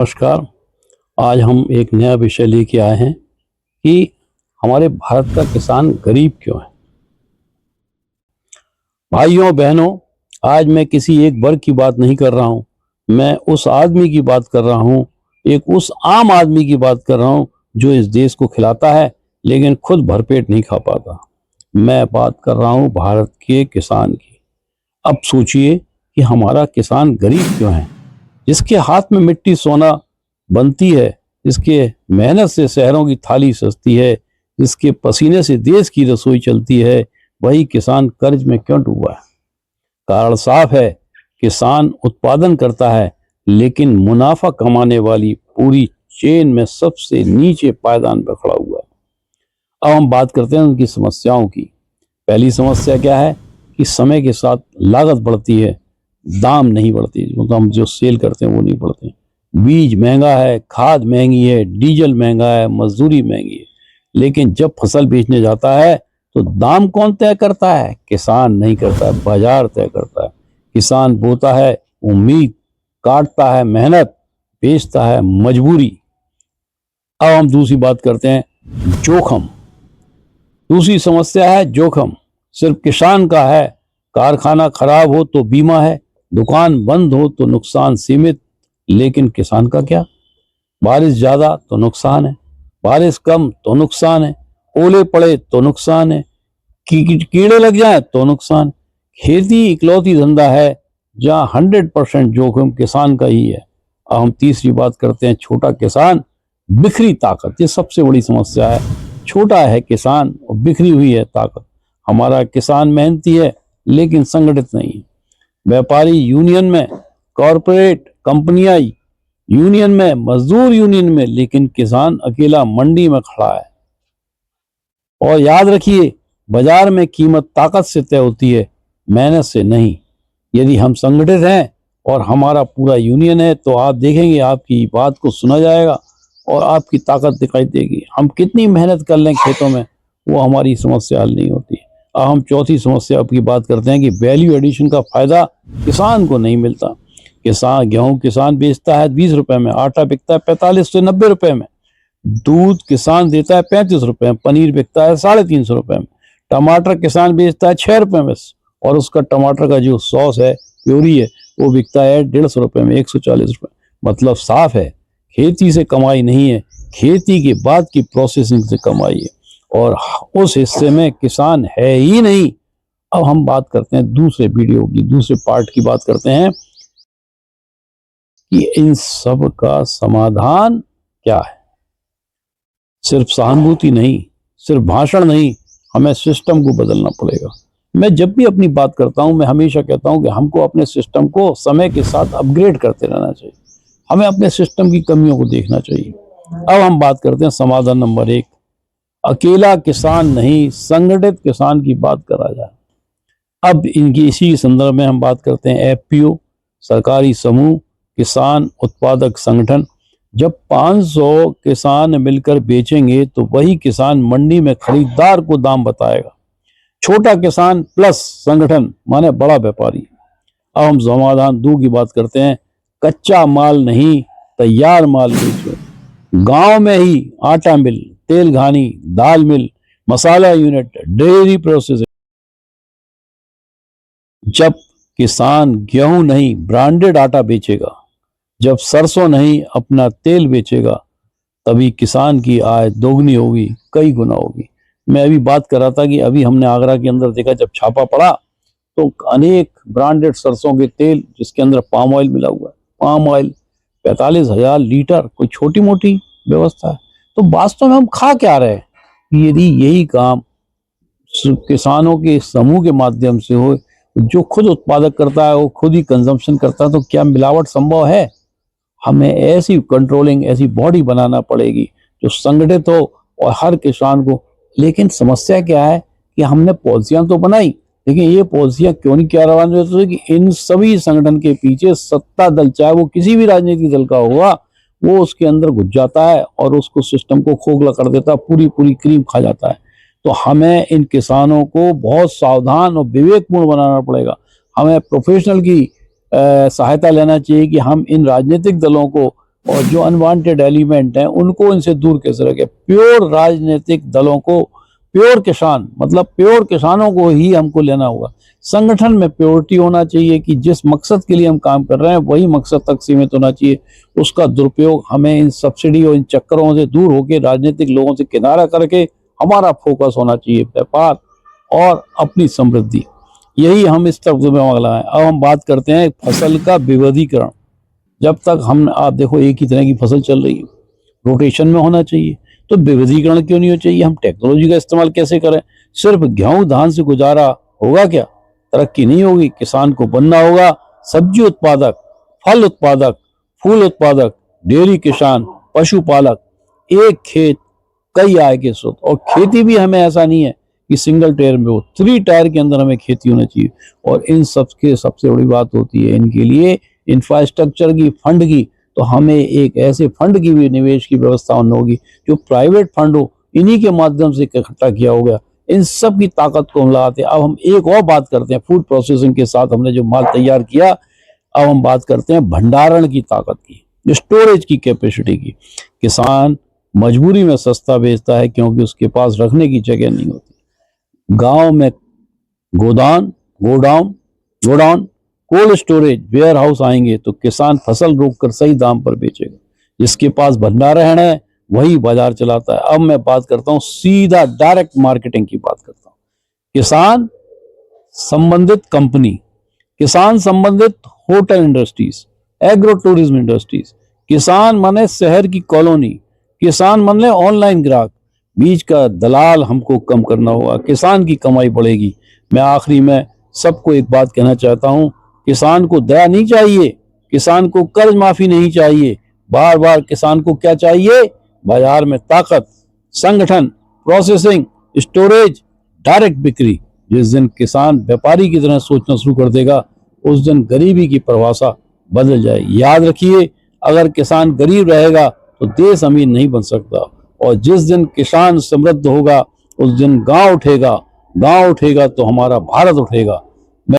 नमस्कार। आज हम एक नया विषय लेके आए हैं कि हमारे भारत का किसान गरीब क्यों है। भाइयों बहनों, आज मैं किसी एक वर्ग की बात नहीं कर रहा हूं, मैं उस आदमी की बात कर रहा हूं, एक उस आम आदमी की बात कर रहा हूं जो इस देश को खिलाता है लेकिन खुद भरपेट नहीं खा पाता। मैं बात कर रहा हूं भारत के किसान की। अब सोचिए कि हमारा किसान गरीब क्यों है। जिसके हाथ में मिट्टी सोना बनती है, जिसके मेहनत से शहरों की थाली सजती है, जिसके पसीने से देश की रसोई चलती है, वही किसान कर्ज में क्यों डूबा है। कारण साफ है, किसान उत्पादन करता है लेकिन मुनाफा कमाने वाली पूरी चेन में सबसे नीचे पायदान पर खड़ा हुआ है। अब हम बात करते हैं उनकी समस्याओं की। पहली समस्या क्या है कि समय के साथ लागत बढ़ती है, दाम नहीं बढ़ती, मतलब हम जो सेल करते हैं वो नहीं बढ़ते। बीज महंगा है, खाद महंगी है, डीजल महंगा है, मजदूरी महंगी है। लेकिन जब फसल बेचने जाता है तो दाम कौन तय करता है? किसान नहीं करता है, बाजार तय करता है। किसान बोता है उम्मीद, काटता है मेहनत, बेचता है मजबूरी। अब हम दूसरी बात करते हैं जोखम। दूसरी समस्या है जोखम। सिर्फ किसान का है, कारखाना खराब हो तो बीमा है, दुकान बंद हो तो नुकसान सीमित। लेकिन किसान का क्या? बारिश ज्यादा तो नुकसान है, बारिश कम तो नुकसान है, ओले पड़े तो नुकसान है, कीड़े लग जाए तो नुकसान। खेती इकलौती धंधा है जहां 100% जोखिम किसान का ही है। अब हम तीसरी बात करते हैं छोटा किसान, बिखरी ताकत। ये सबसे बड़ी समस्या है। छोटा है किसान और बिखरी हुई है ताकत। हमारा किसान मेहनती है लेकिन संगठित नहीं है। व्यापारी यूनियन में, कॉरपोरेट कंपनियां यूनियन में, मजदूर यूनियन में, लेकिन किसान अकेला मंडी में खड़ा है। और याद रखिए, बाजार में कीमत ताकत से तय होती है, मेहनत से नहीं। यदि हम संगठित हैं और हमारा पूरा यूनियन है तो आप देखेंगे आपकी बात को सुना जाएगा और आपकी ताकत दिखाई देगी। हम कितनी मेहनत कर लें खेतों में, वो हमारी समस्या हल नहीं होती। अब हम चौथी समस्या की बात करते हैं कि वैल्यू एडिशन का फायदा किसान को नहीं मिलता। गेहूं किसान बेचता है 20 रुपए में, आटा बिकता है 45 से 90 रुपए में, दूध किसान देता है 35 रुपए में, पनीर बिकता है 350 रुपए में, टमाटर किसान बेचता है 6 रुपए में, और उसका टमाटर का जो सॉस है, प्योरी है, वो बिकता है 150 रुपए में, 140 रुपए। मतलब साफ है, खेती से कमाई नहीं है, खेती के बाद की प्रोसेसिंग से कमाई है, और उस हिस्से में किसान है ही नहीं। अब हम बात करते हैं दूसरे वीडियो की, दूसरे पार्ट की बात करते हैं कि इन सब का समाधान क्या है। सिर्फ सहानुभूति नहीं, सिर्फ भाषण नहीं, हमें सिस्टम को बदलना पड़ेगा। मैं जब भी अपनी बात करता हूं, मैं हमेशा कहता हूं कि हमको अपने सिस्टम को समय के साथ अपग्रेड करते रहना चाहिए। हमें अपने सिस्टम की कमियों को देखना चाहिए। अब हम बात करते हैं समाधान नंबर 1। अकेला किसान नहीं, संगठित किसान की बात करा जाए। अब इनकी इसी संदर्भ में हम बात करते हैं एफपीओ, सरकारी समूह, किसान उत्पादक संगठन। जब 500 किसान मिलकर बेचेंगे तो वही किसान मंडी में खरीदार को दाम बताएगा। छोटा किसान प्लस संगठन माने बड़ा व्यापारी। अब हम समाधान 2 की बात करते हैं, कच्चा माल नहीं, तैयार माल बेचो। गांव में ही आटा मिल, तेल घानी, दाल मिल, मसाला यूनिट, डेयरी प्रोसेसिंग। जब किसान गेहूं नहीं ब्रांडेड आटा बेचेगा, जब सरसों नहीं अपना तेल बेचेगा, तभी किसान की आय दोगुनी होगी, कई गुना होगी। मैं अभी बात कर रहा था कि अभी हमने आगरा के अंदर देखा, जब छापा पड़ा तो अनेक ब्रांडेड सरसों के तेल जिसके अंदर पाम ऑयल मिला हुआ है, पाम ऑयल 45,000 लीटर, कोई छोटी मोटी व्यवस्था है। तो वास्तव में हम खा क्या रहे हैं? यदि यही काम किसानों के समूह के माध्यम से हो, जो खुद उत्पादक करता है वो खुद ही कंजम्पशन करता है, तो क्या मिलावट संभव है? हमें ऐसी कंट्रोलिंग, ऐसी बॉडी बनाना पड़ेगी जो संगठित हो और हर किसान को। लेकिन समस्या क्या है कि हमने पॉलिसियां तो बनाई, लेकिन ये पॉलिसियां क्यों नहीं कार्यान्वित होती कि इन सभी संगठन के पीछे सत्ता दल, चाहे वो किसी भी राजनीतिक दल का होगा, वो उसके अंदर घुस जाता है और उसको सिस्टम को खोखला कर देता है, पूरी पूरी क्रीम खा जाता है। तो हमें इन किसानों को बहुत सावधान और विवेकपूर्ण बनाना पड़ेगा। हमें प्रोफेशनल की सहायता लेना चाहिए कि हम इन राजनीतिक दलों को और जो अनवांटेड एलिमेंट हैं उनको इनसे दूर कैसे रखें। प्योर राजनीतिक दलों को, प्योर किसान मतलब प्योर किसानों को ही हमको लेना होगा। संगठन में प्योरिटी होना चाहिए कि जिस मकसद के लिए हम काम कर रहे हैं वही मकसद तक सीमित होना चाहिए। उसका दुरुपयोग हमें इन सब्सिडी और इन चक्करों से दूर होकर राजनीतिक लोगों से किनारा करके हमारा फोकस होना चाहिए व्यापार और अपनी समृद्धि। यही हम इस तरफ में मांगला है। अब हम बात करते हैं फसल का विविधीकरण। जब तक हम, आप देखो एक ही तरह की फसल चल रही है, रोटेशन में होना चाहिए, तो विविधीकरण क्यों नहीं हो चाहिए। हम टेक्नोलॉजी का इस्तेमाल कैसे करें। सिर्फ गेहूं धान से गुजारा होगा क्या, तरक्की नहीं होगी। किसान को बनना होगा सब्जी उत्पादक, फल उत्पादक, फूल उत्पादक, डेयरी किसान, पशुपालक। एक खेत कई आय के स्रोत। और खेती भी हमें ऐसा नहीं है कि सिंगल टायर में हो, 3 टायर के अंदर हमें खेती होनी चाहिए। और इन सबके सबसे बड़ी बात होती है इनके लिए इंफ्रास्ट्रक्चर की, फंड की। तो हमें एक ऐसे फंड की भी निवेश की व्यवस्था होगी जो प्राइवेट फंड हो, इन्हीं के माध्यम से इकट्ठा किया होगा। इन सब की ताकत को हम लगाते हैं। अब हम एक और बात करते हैं, फूड प्रोसेसिंग के साथ हमने जो माल तैयार किया, अब हम बात करते हैं भंडारण की ताकत की, स्टोरेज की कैपेसिटी की। किसान मजबूरी में सस्ता बेचता है क्योंकि उसके पास रखने की जगह नहीं होती। गांव में godown, cold storage, warehouse आएंगे तो किसान फसल रोककर सही दाम पर बेचेगा। जिसके पास भंडारण है वही बाजार चलाता है। अब मैं बात करता हूं सीधा डायरेक्ट मार्केटिंग की बात करता हूं। किसान संबंधित कंपनी, किसान संबंधित hotel industries, agro tourism industries, किसान माने शहर की कॉलोनी, किसान माने ऑनलाइन ग्राहक। बीच का दलाल हमको कम करना होगा, किसान की कमाई बढ़ेगी। मैं आखिरी में सबको एक बात कहना चाहता हूं, किसान को दया नहीं चाहिए, किसान को कर्ज माफी नहीं चाहिए। बार बार किसान को क्या चाहिए, बाजार में ताकत, संगठन, प्रोसेसिंग, स्टोरेज, डायरेक्ट बिक्री। जिस दिन किसान व्यापारी की तरह सोचना शुरू कर देगा उस दिन गरीबी की परिभाषा बदल जाएगी। याद रखिए, अगर किसान गरीब रहेगा तो देश अमीर नहीं बन सकता। और जिस दिन किसान समृद्ध होगा उस दिन गांव उठेगा, गांव उठेगा तो हमारा भारत उठेगा।